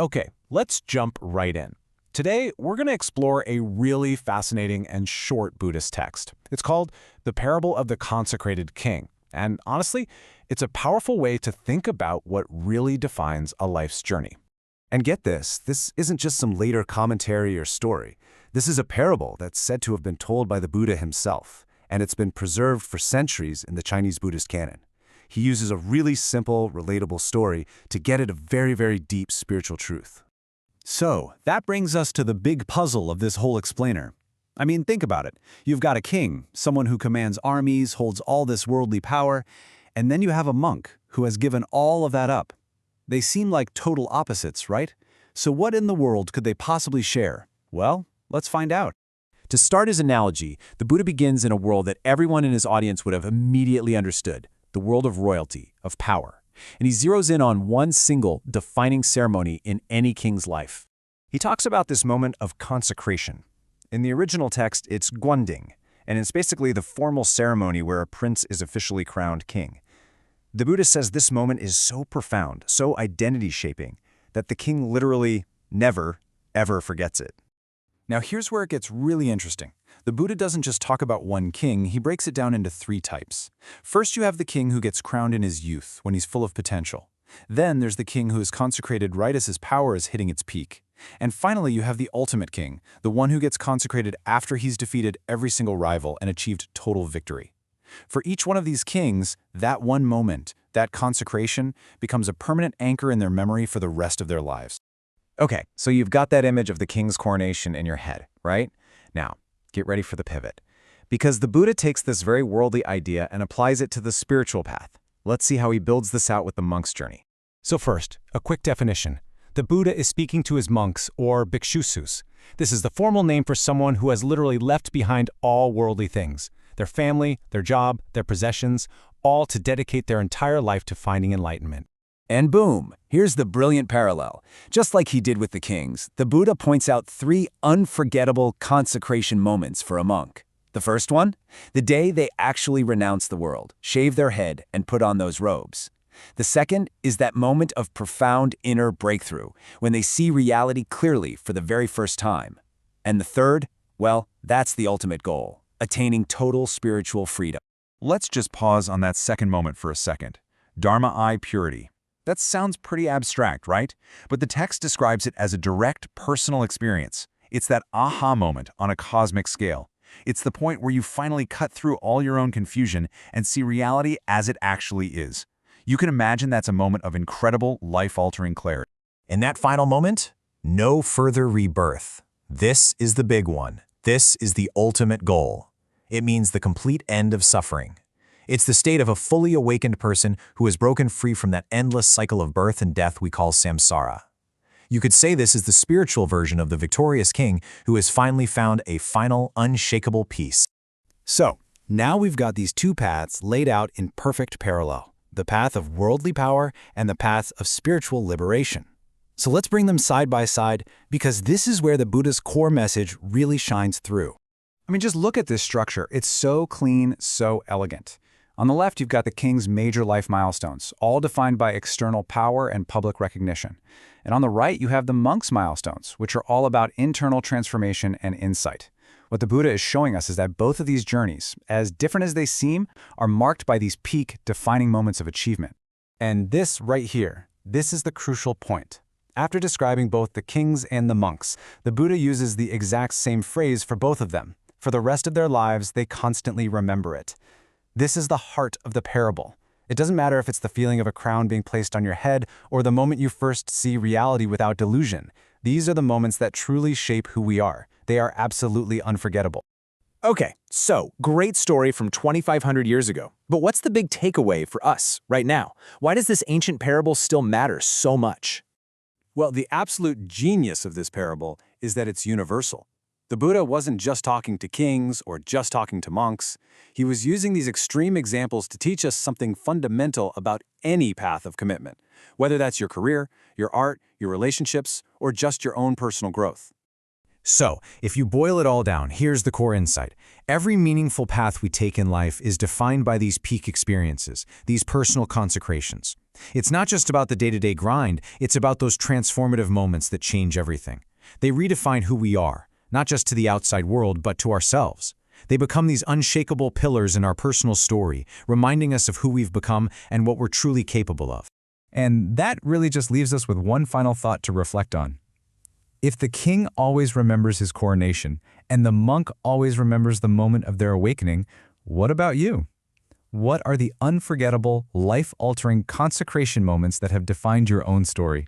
Okay, let's jump right in. Today, we're going to explore a really fascinating and short Buddhist text. It's called The Parable of the Consecrated King. And honestly, it's a powerful way to think about what really defines a life's journey. And get this isn't just some later commentary or story. This is a parable that's said to have been told by the Buddha himself, and it's been preserved for centuries in the Chinese Buddhist canon. He uses a really simple, relatable story to get at a very, very deep spiritual truth. So, that brings us to the big puzzle of this whole explainer. I mean, think about it. You've got a king, someone who commands armies, holds all this worldly power, and then you have a monk who has given all of that up. They seem like total opposites, right? So what in the world could they possibly share? Well, let's find out. To start his analogy, the Buddha begins in a world that everyone in his audience would have immediately understood, the world of royalty, of power. And he zeroes in on one single, defining ceremony in any king's life. He talks about this moment of consecration. In the original text, it's guanding, and it's basically the formal ceremony where a prince is officially crowned king. The Buddha says this moment is so profound, so identity-shaping, that the king literally never, ever forgets it. Now here's where it gets really interesting. The Buddha doesn't just talk about one king, he breaks it down into three types. First, you have the king who gets crowned in his youth, when he's full of potential. Then there's the king who is consecrated right as his power is hitting its peak. And finally, you have the ultimate king, the one who gets consecrated after he's defeated every single rival and achieved total victory. For each one of these kings, that one moment, that consecration, becomes a permanent anchor in their memory for the rest of their lives. Okay, so you've got that image of the king's coronation in your head, right? Now, get ready for the pivot. Because the Buddha takes this very worldly idea and applies it to the spiritual path. Let's see how he builds this out with the monk's journey. So first, a quick definition. The Buddha is speaking to his monks, or bhikshusus. This is the formal name for someone who has literally left behind all worldly things, their family, their job, their possessions, all to dedicate their entire life to finding enlightenment. And boom, here's the brilliant parallel. Just like he did with the kings, the Buddha points out three unforgettable consecration moments for a monk. The first one, the day they actually renounce the world, shave their head, and put on those robes. The second is that moment of profound inner breakthrough, when they see reality clearly for the very first time. And the third, well, that's the ultimate goal, attaining total spiritual freedom. Let's just pause on that second moment for a second. Dharma-I purity. That sounds pretty abstract, right? But the text describes it as a direct personal experience. It's that aha moment on a cosmic scale. It's the point where you finally cut through all your own confusion and see reality as it actually is. You can imagine that's a moment of incredible, life-altering clarity. In that final moment, no further rebirth. This is the big one. This is the ultimate goal. It means the complete end of suffering. It's the state of a fully awakened person who has broken free from that endless cycle of birth and death we call samsara. You could say this is the spiritual version of the victorious king who has finally found a final, unshakable peace. So, now we've got these two paths laid out in perfect parallel, the path of worldly power and the path of spiritual liberation. So let's bring them side by side, because this is where the Buddha's core message really shines through. I mean, just look at this structure. It's so clean, so elegant. On the left, you've got the king's major life milestones, all defined by external power and public recognition. And on the right, you have the monk's milestones, which are all about internal transformation and insight. What the Buddha is showing us is that both of these journeys, as different as they seem, are marked by these peak, defining moments of achievement. And this right here, this is the crucial point. After describing both the kings and the monks, the Buddha uses the exact same phrase for both of them. For the rest of their lives, they constantly remember it. This is the heart of the parable. It doesn't matter if it's the feeling of a crown being placed on your head or the moment you first see reality without delusion. These are the moments that truly shape who we are. They are absolutely unforgettable. Okay, so great story from 2,500 years ago. But what's the big takeaway for us right now? Why does this ancient parable still matter so much? Well, the absolute genius of this parable is that it's universal. The Buddha wasn't just talking to kings or just talking to monks. He was using these extreme examples to teach us something fundamental about any path of commitment, whether that's your career, your art, your relationships, or just your own personal growth. So, if you boil it all down, here's the core insight. Every meaningful path we take in life is defined by these peak experiences, these personal consecrations. It's not just about the day-to-day grind, it's about those transformative moments that change everything. They redefine who we are, not just to the outside world, but to ourselves. They become these unshakable pillars in our personal story, reminding us of who we've become and what we're truly capable of. And that really just leaves us with one final thought to reflect on. If the king always remembers his coronation, and the monk always remembers the moment of their awakening, what about you? What are the unforgettable, life-altering consecration moments that have defined your own story?